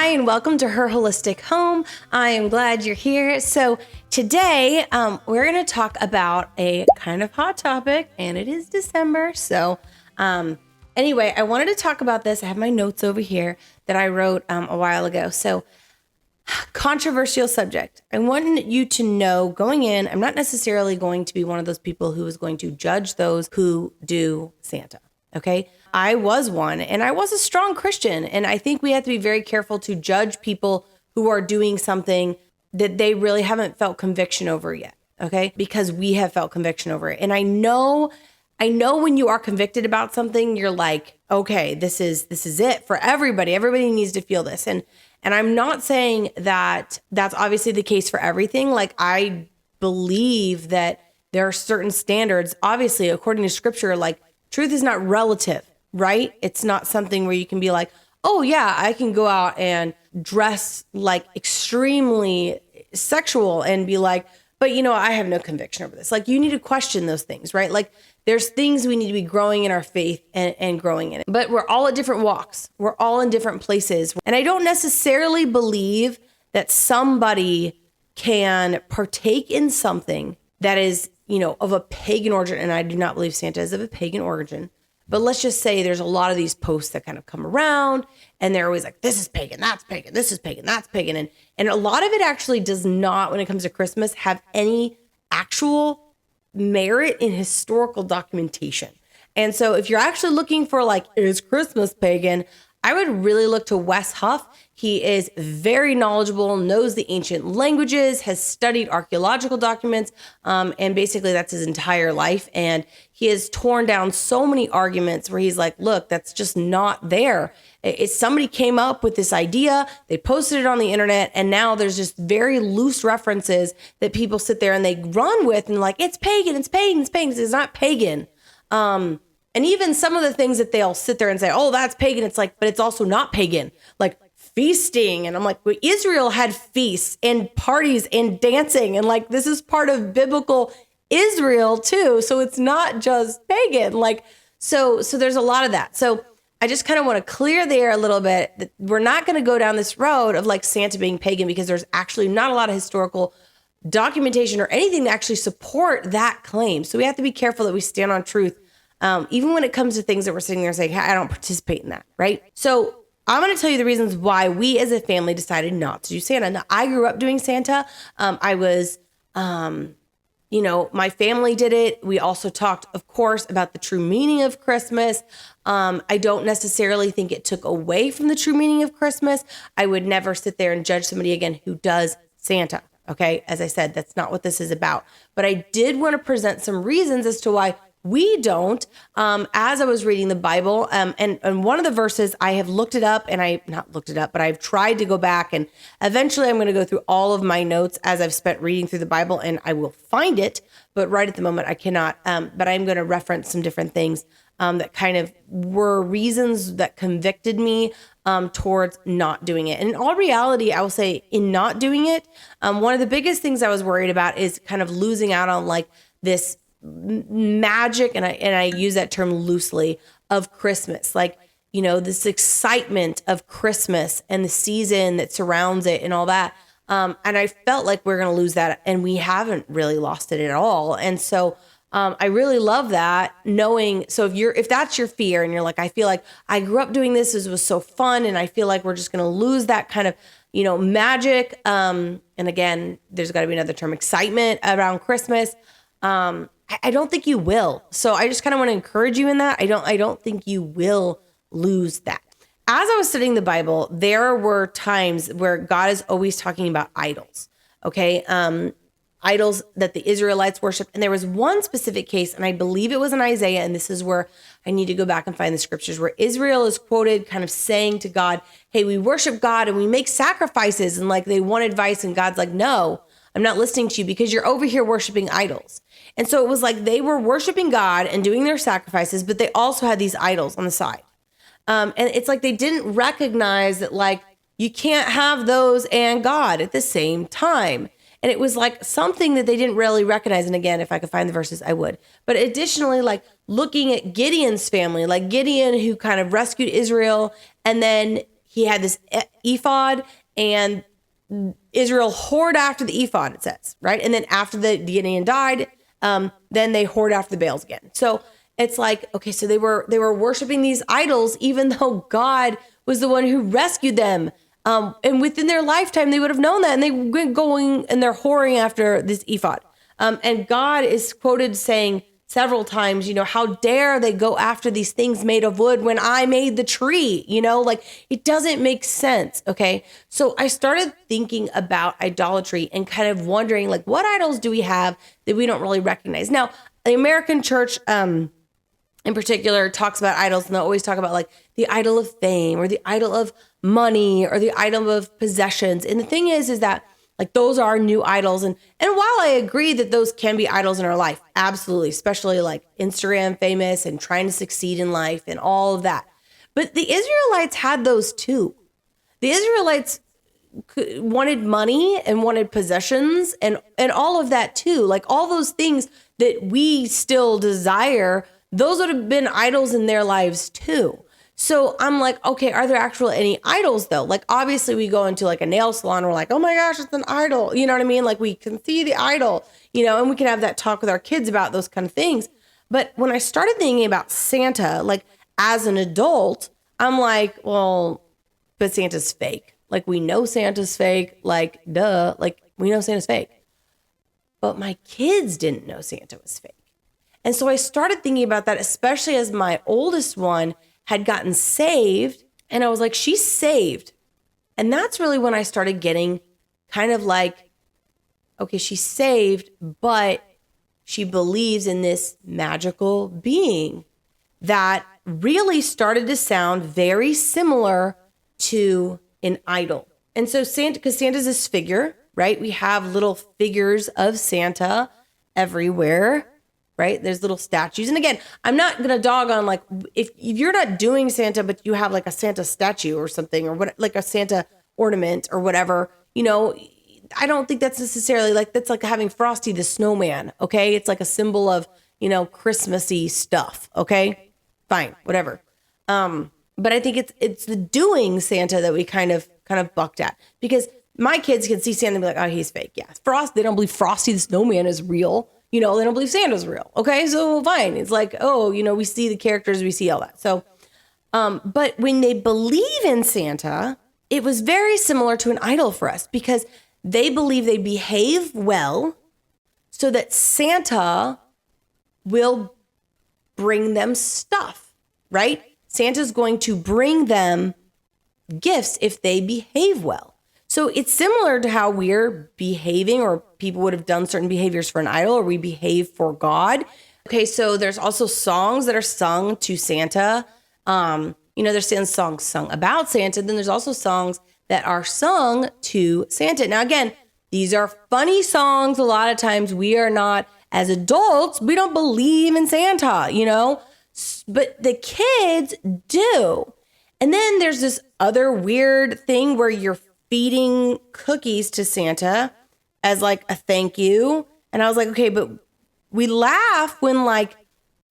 Hi, and welcome to Her Holistic Home. I am glad you're here. So today we're going to talk about a kind of hot topic, and it is December. So anyway, I wanted to talk about this. I have my notes over here that I wrote a while ago. So controversial subject. I want you to know going in, I'm not necessarily going to be one of those people who is going to judge those who do Santa. Okay. I was one, and I was a strong Christian. And I think we have to be very careful to judge people who are doing something that they really haven't felt conviction over yet. Okay. Because we have felt conviction over it. And I know when you are convicted about something, you're like, okay, this is it for everybody. Everybody needs to feel this. And I'm not saying that that's obviously the case for everything. Like, I believe that there are certain standards, obviously, according to scripture, like truth is not relative, right? It's not something where you can be like, oh yeah, I can go out and dress like extremely sexual and be like, but I have no conviction over this. Like, you need to question those things, right? Like, there's things we need to be growing in our faith and growing in it. But we're all at different walks. We're all in different places. And I don't necessarily believe that somebody can partake in something that is, of a pagan origin. And I do not believe Santa is of a pagan origin. But let's just say there's a lot of these posts that kind of come around, and they're always like, this is pagan, that's pagan, this is pagan, that's pagan. And a lot of it actually does not, when it comes to Christmas, have any actual merit in historical documentation. And so if you're actually looking for like, is Christmas pagan? I would really look to Wes Huff. He is very knowledgeable, knows the ancient languages, has studied archaeological documents, and basically that's his entire life. And he has torn down so many arguments where he's like, look, that's just not there. Somebody came up with this idea, they posted it on the internet, and now there's just very loose references that people sit there and they run with and like, it's pagan, it's pagan, it's pagan. It's not pagan. And even some of the things that they'll sit there and say, oh, that's pagan. It's like, but it's also not pagan. Like feasting. And I'm like, well, Israel had feasts and parties and dancing. And like, this is part of biblical Israel too. So it's not just pagan. Like, so there's a lot of that. So I just kind of want to clear the air a little bit that we're not going to go down this road of like Santa being pagan, because there's actually not a lot of historical documentation or anything to actually support that claim. So we have to be careful that we stand on truth. Even when it comes to things that we're sitting there saying, hey, I don't participate in that, right? So I'm going to tell you the reasons why we as a family decided not to do Santa. Now, I grew up doing Santa. I was, my family did it. We also talked, of course, about the true meaning of Christmas. I don't necessarily think it took away from the true meaning of Christmas. I would never sit there and judge somebody again who does Santa. Okay. As I said, that's not what this is about. But I did want to present some reasons as to why we don't. As I was reading the Bible, and one of the verses, I have looked it up, and but I've tried to go back, and eventually I'm going to go through all of my notes as I've spent reading through the Bible, and I will find it, but right at the moment I cannot. But I'm going to reference some different things that kind of were reasons that convicted me towards not doing it. And in all reality, I will say in not doing it, one of the biggest things I was worried about is kind of losing out on like this magic, and I use that term loosely, of Christmas, like, this excitement of Christmas and the season that surrounds it and all that. And I felt like we're going to lose that, and we haven't really lost it at all. And so I really love that, knowing, so if that's your fear and you're like, I feel like I grew up doing this, it was so fun, and I feel like we're just going to lose that kind of, magic. And again, there's got to be another term, excitement around Christmas. I don't think you will. So I just kind of want to encourage you in that. I don't think you will lose that. As I was studying the Bible, there were times where God is always talking about idols. Okay. Idols that the Israelites worshiped. And there was one specific case, and I believe it was in Isaiah. And this is where I need to go back and find the scriptures, where Israel is quoted kind of saying to God, hey, we worship God and we make sacrifices, and like they want advice. And God's like, no, I'm not listening to you because you're over here worshiping idols. And so it was like they were worshiping God and doing their sacrifices, but they also had these idols on the side. And it's like they didn't recognize that, like, you can't have those and God at the same time. And it was like something that they didn't really recognize. And again, if I could find the verses, I would. But additionally, like looking at Gideon's family, like Gideon, who kind of rescued Israel, and then he had this ephod, and Israel whored after the ephod, it says, right? And then after the Gideon died, then they whored after the Baals again. So it's like, okay, so they were worshiping these idols, even though God was the one who rescued them. And within their lifetime, they would have known that. And they were going and they're whoring after this ephod. And God is quoted saying several times, how dare they go after these things made of wood when I made the tree, like it doesn't make sense. Okay. So I started thinking about idolatry and kind of wondering, like, what idols do we have that we don't really recognize? Now, the American church, in particular, talks about idols, and they always talk about like the idol of fame or the idol of money or the idol of possessions. And the thing is that like those are new idols. And while I agree that those can be idols in our life, absolutely, especially like Instagram famous and trying to succeed in life and all of that. But the Israelites had those too. The Israelites wanted money and wanted possessions and all of that too. Like all those things that we still desire, those would have been idols in their lives too. So I'm like, okay, are there actually any idols though? Like obviously we go into like a nail salon, we're like, oh my gosh, it's an idol. You know what I mean? Like we can see the idol, and we can have that talk with our kids about those kind of things. But when I started thinking about Santa, like as an adult, I'm like, well, but Santa's fake. Like we know Santa's fake, like duh, like we know Santa's fake. But my kids didn't know Santa was fake. And so I started thinking about that, especially as my oldest one had gotten saved. And I was like, she's saved. And that's really when I started getting kind of like, okay, she's saved, but she believes in this magical being that really started to sound very similar to an idol. And so Santa, because Santa's this figure, right? We have little figures of Santa everywhere. Right? There's little statues. And again, I'm not going to dog on like, if you're not doing Santa, but you have like a Santa statue or something, or what, like a Santa ornament or whatever, I don't think that's necessarily like, that's like having Frosty the Snowman. Okay. It's like a symbol of, Christmassy stuff. Okay. Fine. Whatever. But I think it's the doing Santa that we kind of bucked at, because my kids can see Santa and be like, oh, he's fake. Yeah. They don't believe Frosty the Snowman is real. They don't believe Santa's real. Okay, so fine. It's like, oh, we see the characters, we see all that. So, but when they believe in Santa, it was very similar to an idol for us because they believe they behave well so that Santa will bring them stuff, right? Santa's going to bring them gifts if they behave well. So it's similar to how we're behaving, or people would have done certain behaviors for an idol, or we behave for God. Okay, so there's also songs that are sung to Santa. There's songs sung about Santa. Then there's also songs that are sung to Santa. Now, again, these are funny songs. A lot of times we are not, as adults, we don't believe in Santa, but the kids do. And then there's this other weird thing where you're feeding cookies to Santa as like a thank you. And I was like, okay, but we laugh when like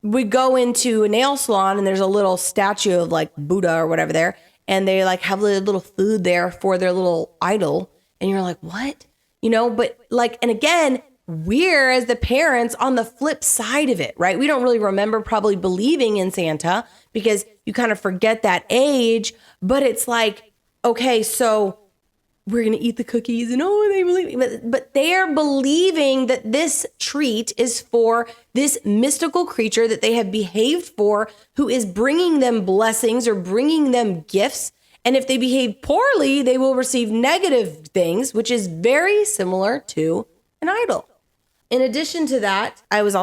we go into a nail salon and there's a little statue of like Buddha or whatever there. And they like have a little food there for their little idol. And you're like, what? But like, and again, we're as the parents on the flip side of it, right? We don't really remember probably believing in Santa because you kind of forget that age, but it's like, okay, so we're going to eat the cookies and they believe me. But they are believing that this treat is for this mystical creature that they have behaved for, who is bringing them blessings or bringing them gifts. And if they behave poorly, they will receive negative things, which is very similar to an idol. In addition to that, I was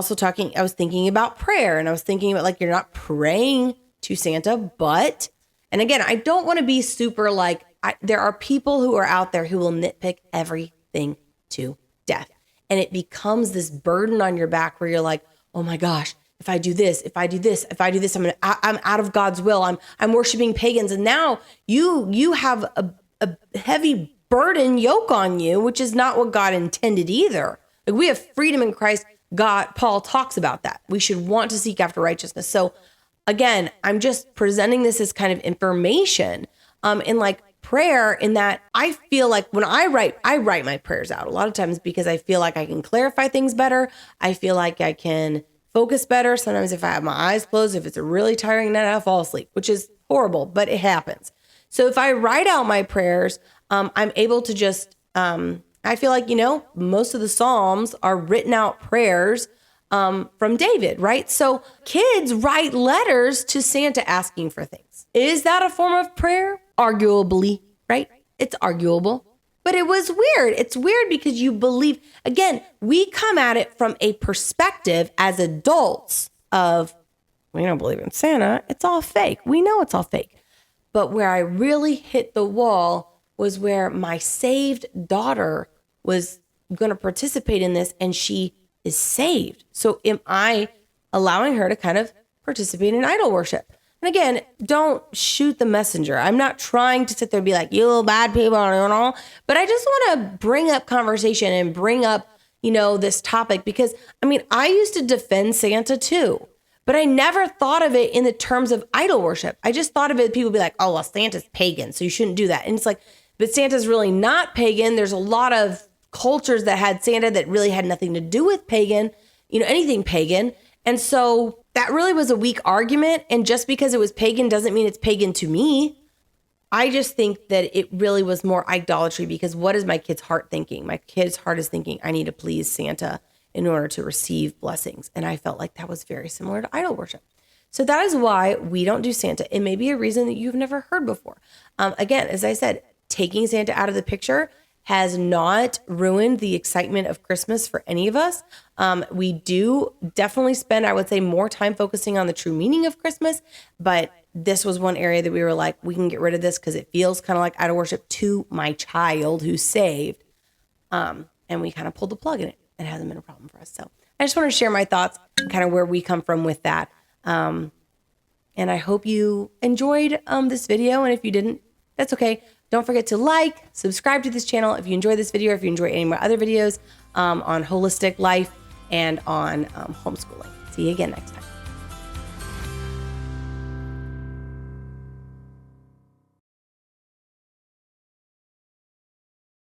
thinking about prayer, and I was thinking about like, you're not praying to Santa, but, and again, I don't want to be super like, there are people who are out there who will nitpick everything to death. And it becomes this burden on your back where you're like, oh my gosh, if I do this, I'm out of God's will. I'm worshiping pagans. And now you have a heavy burden yoke on you, which is not what God intended either. Like we have freedom in Christ. Paul talks about that. We should want to seek after righteousness. So again, I'm just presenting this as kind of information. in like prayer, in that I feel like when I write my prayers out a lot of times because I feel like I can clarify things better. I feel like I can focus better. Sometimes if I have my eyes closed, if it's a really tiring night, I'll fall asleep, which is horrible, but it happens. So if I write out my prayers, I'm able to just, I feel like, most of the Psalms are written out prayers from David, right? So kids write letters to Santa asking for things. Is that a form of prayer? Arguably, right? It's arguable. But it was weird. It's weird because you believe, again, we come at it from a perspective as adults of, we don't believe in Santa. It's all fake. We know it's all fake. But where I really hit the wall was where my saved daughter was going to participate in this, and she is saved. So am I allowing her to kind of participate in idol worship? And again, don't shoot the messenger. I'm not trying to sit there and be like, you little bad people, but I just want to bring up conversation and bring up, this topic, because I used to defend Santa too, but I never thought of it in the terms of idol worship. I just thought of it, people be like, oh, well, Santa's pagan, so you shouldn't do that. And it's like, but Santa's really not pagan. There's a lot of cultures that had Santa that really had nothing to do with pagan, anything pagan. And so that really was a weak argument. And just because it was pagan doesn't mean it's pagan to me. I just think that it really was more idolatry, because what is my kid's heart thinking? My kid's heart is thinking, I need to please Santa in order to receive blessings. And I felt like that was very similar to idol worship. So that is why we don't do Santa. It may be a reason that you've never heard before. Again, as I said, taking Santa out of the picture has not ruined the excitement of Christmas for any of us. We do definitely spend, I would say, more time focusing on the true meaning of Christmas. But this was one area that we were like, we can get rid of this because it feels kind of like idol worship to my child who's saved. And we kind of pulled the plug in it. It hasn't been a problem for us. So I just want to share my thoughts and kind of where we come from with that. And I hope you enjoyed this video. And if you didn't, that's okay. Don't forget to like, subscribe to this channel if you enjoy this video, or if you enjoy any of my other videos on holistic life and on homeschooling. See you again next time.